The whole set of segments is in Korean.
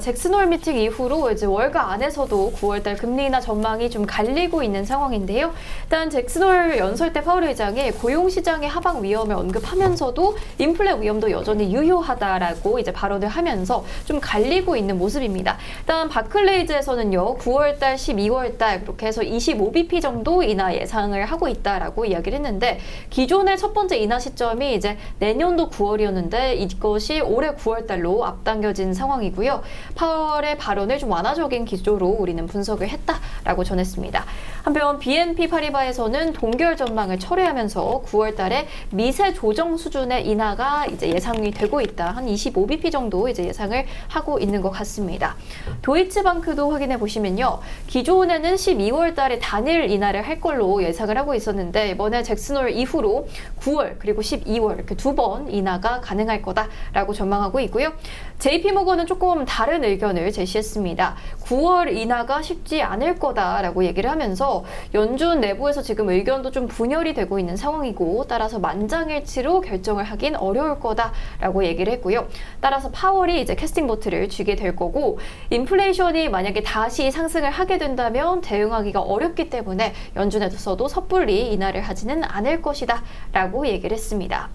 잭슨 홀 미팅 이후로 이제 월가 안에서도 9월달 금리 인하 전망이 좀 갈리고 있는 상황인데요. 일단 잭슨 홀 연설 때 파월 의장이 고용 시장의 하방 위험을 언급하면서도 인플레 위험도 여전히 유효하다라고 이제 발언을 하면서 좀 갈리고 있는 모습입니다. 일단 바클레이즈에서는요, 9월달, 12월달 그렇게 해서 25bp 정도 인하 예상을 하고 있다라고 이야기를 했는데, 기존의 첫 번째 인하 시점이 이제 내년도 9월이었는데 이것이 올해 9월달로 앞당겨진 상황이고요. 파월의 발언을 좀 완화적인 기조로 우리는 분석을 했다라고 전했습니다. 한편 BNP 파리바에서는 동결 전망을 철회하면서 9월달에 미세 조정 수준의 인하가 이제 예상이 되고 있다. 한 25bp 정도 이제 예상을 하고 있는 것 같습니다. 도이치방크도 확인해 보시면요, 기존에는 12월달에 단일 인하를 할 걸로 예상을 하고 있었는데 이번에 잭슨 홀 이후로 9월 그리고 12월 이렇게 두 번 인하가 가능할 거다라고 전망하고 있고요. JP모건은 조금 다른 의견을 제시했습니다. 9월 인하가 쉽지 않을 거다라고 얘기를 하면서 연준 내부에서 지금 의견도 좀 분열이 되고 있는 상황이고, 따라서 만장일치로 결정을 하긴 어려울 거다라고 얘기를 했고요. 따라서 파월이 이제 캐스팅 보트를 쥐게 될 거고, 인플레이션이 만약에 다시 상승을 하게 된다면 대응하기가 어렵기 때문에 연준에서도 섣불리 인하를 하지는 않을 것이다라고 얘기를 했습니다.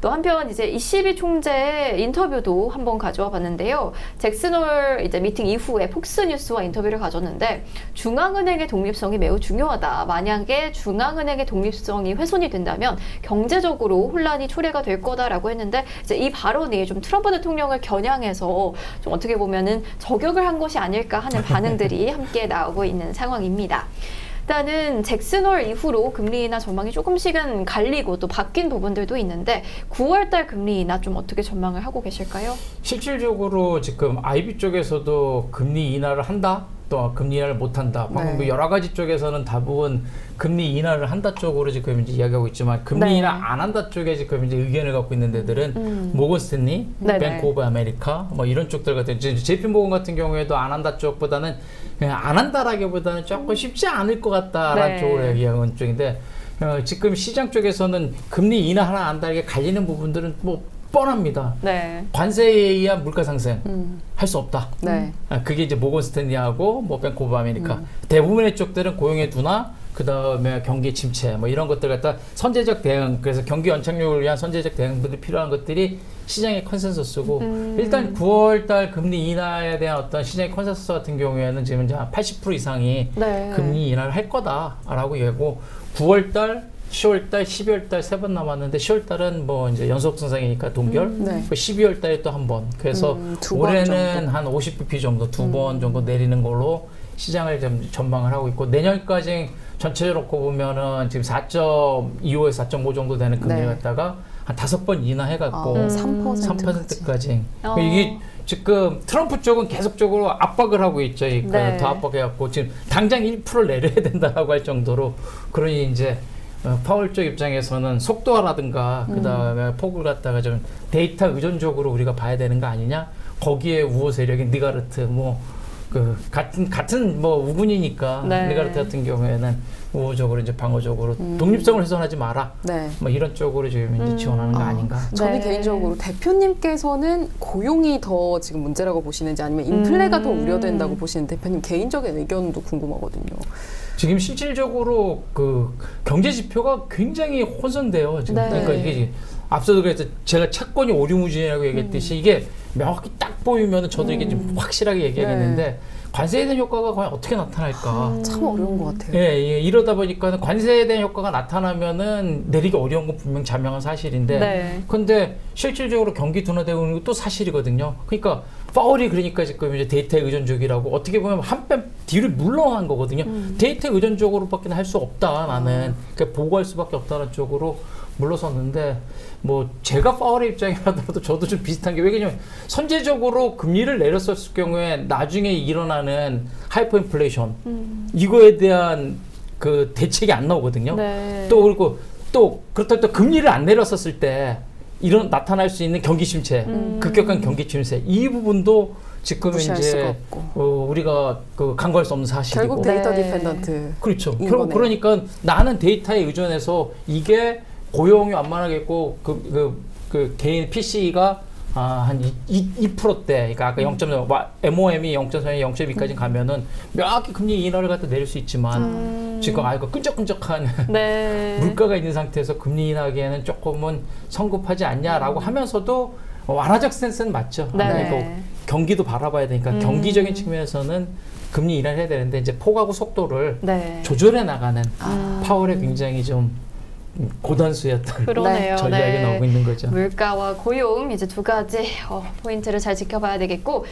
또 한편 이제 ECB 총재의 인터뷰도 한번 가져와 봤는데요. 잭슨 홀 이제 미팅 이후에 폭스뉴스와 인터뷰를 가졌는데, 중앙은행의 독립성이 매우 중요하다. 만약에 중앙은행의 독립성이 훼손이 된다면 경제적으로 혼란이 초래가 될 거다라고 했는데, 이제 이 발언이 좀 트럼프 대통령을 겨냥해서 좀 어떻게 보면은 저격을 한 것이 아닐까 하는 반응들이 함께 나오고 있는 상황입니다. 일단은 잭슨 홀 이후로 금리 인하 전망이 조금씩은 갈리고 또 바뀐 부분들도 있는데, 9월달 금리 인하 좀 어떻게 전망을 하고 계실까요? 실질적으로 지금 IB 쪽에서도 금리 인하를 한다, 또 금리 인하를 못한다. 방금 뭐 여러 가지 쪽에서는 대부분 금리 인하를 한다 쪽으로 지금 이제 이야기하고 있지만, 금리 인하 안 한다 쪽에 지금 이제 의견을 갖고 있는 데들은 모건 스탠리, 뱅크 오브 아메리카 뭐 이런 쪽들 같은, JP 모건 같은 경우에도 안 한다 쪽보다는 그냥 안 한다라기보다는 조금 쉽지 않을 것 같다라는 쪽으로 얘기하는 쪽인데, 지금 시장 쪽에서는 금리 인하 하나 안 한다 이게 갈리는 부분들은 뭐 뻔합니다. 관세에 의한 물가 상승 할 수 없다. 그게 이제 모건 스탠리하고 뭐 뱅크 오브 아메리카. 대부분의 쪽들은 고용의 둔화, 그 다음에 경기 침체 뭐 이런 것들 갖다 선제적 대응, 그래서 경기 연착륙을 위한 선제적 대응들이 필요한 것들이 시장의 컨센서스고, 일단 9월달 금리 인하에 대한 어떤 시장의 컨센서스 같은 경우에는 지금 이제 한 80% 이상이 금리 인하를 할 거다라고 얘기하고, 9월달 10월달, 12월달 세 번 남았는데, 10월달은 뭐 이제 연속 상승이니까 동결, 12월달에 또 한 번. 그래서 올해는 한 50bp 정도, 두 번 정도 내리는 걸로 시장을 좀 전망을 하고 있고, 내년까지 전체적으로 놓고 보면은 지금 4.25에서 4.5 정도 되는 금리를 갖다가 한 5번 인하해갖고 3%까지. 이게 지금 트럼프 쪽은 계속적으로 압박을 하고 있죠. 더 압박해갖고 지금 당장 1% 내려야 된다라고 할 정도로. 그러니 이제 파월 쪽 입장에서는 속도라든가 그 다음에 폭을 갖다가 좀 데이터 의존적으로 우리가 봐야 되는 거 아니냐. 거기에 우호 세력인 니가르트 같은 뭐 우군이니까 니가르트 같은 경우에는 우호적으로 이제 방어적으로 독립성을 훼손하지 마라. 뭐 이런 쪽으로 지금 이제 지원하는 거 아닌가. 저는 개인적으로 대표님께서는 고용이 더 지금 문제라고 보시는지, 아니면 인플레가 더 우려된다고 보시는 대표님 개인적인 의견도 궁금하거든요. 지금 실질적으로 그 경제 지표가 굉장히 혼선돼요. 지금. 그러니까 이게 앞서도 그래서 제가 채권이 오리무진이라고 얘기했듯이 이게 명확히 딱 보이면 저도 이게 좀 확실하게 얘기하겠는데, 관세에 대한 효과가 과연 어떻게 나타날까? 참 어려운 것 같아요. 이러다 보니까 관세에 대한 효과가 나타나면은 내리기 어려운 건 분명 자명한 사실인데, 근데 실질적으로 경기 둔화되고 있는 것도 사실이거든요. 그러니까 파월이 그러니까 지금 이제 데이터에 의존적이라고 어떻게 보면 한 뼘 뒤를 물러난 거거든요. 데이터 의존적으로밖에 할 수 없다, 나는. 그러니까 보고할 수밖에 없다는 쪽으로 물러섰는데, 뭐 제가 파월의 입장이라도 저도 좀 비슷한 게, 왜냐면 선제적으로 금리를 내렸었을 경우에 나중에 일어나는 하이퍼 인플레이션 이거에 대한 그 대책이 안 나오거든요. 또 그리고 또 그렇다고 또 금리를 안 내렸었을 때 나타날 수 있는 경기 침체, 급격한 경기 침체, 이 부분도 지금 이제 우리가 간과할 수 없는 사실이고, 결국 데이터 디펜던트. 그렇죠. 결국 그러니까 나는 데이터에 의존해서 이게 고용이 완만하겠고 그 개인 PC가 한 2%대, 그러니까 아까 0.3, MOM이 0.3, 0.2까지 가면은 명확히 금리 인하를 갖다 내릴 수 있지만 지금 아이고 끈적끈적한 네. 물가가 있는 상태에서 금리 인하기에는 조금은 성급하지 않냐라고 하면서도 완화적 스탠스는 맞죠. 네. 아무래도 경기도 바라봐야 되니까 경기적인 측면에서는 금리 인하를 해야 되는데 이제 폭하고 속도를 네. 조절해 나가는 파월의 굉장히 좀 고단수였던 그러네요. 전략이 나오고 있는 거죠. 물가와 고용 이제 두 가지 포인트를 잘 지켜봐야 되겠고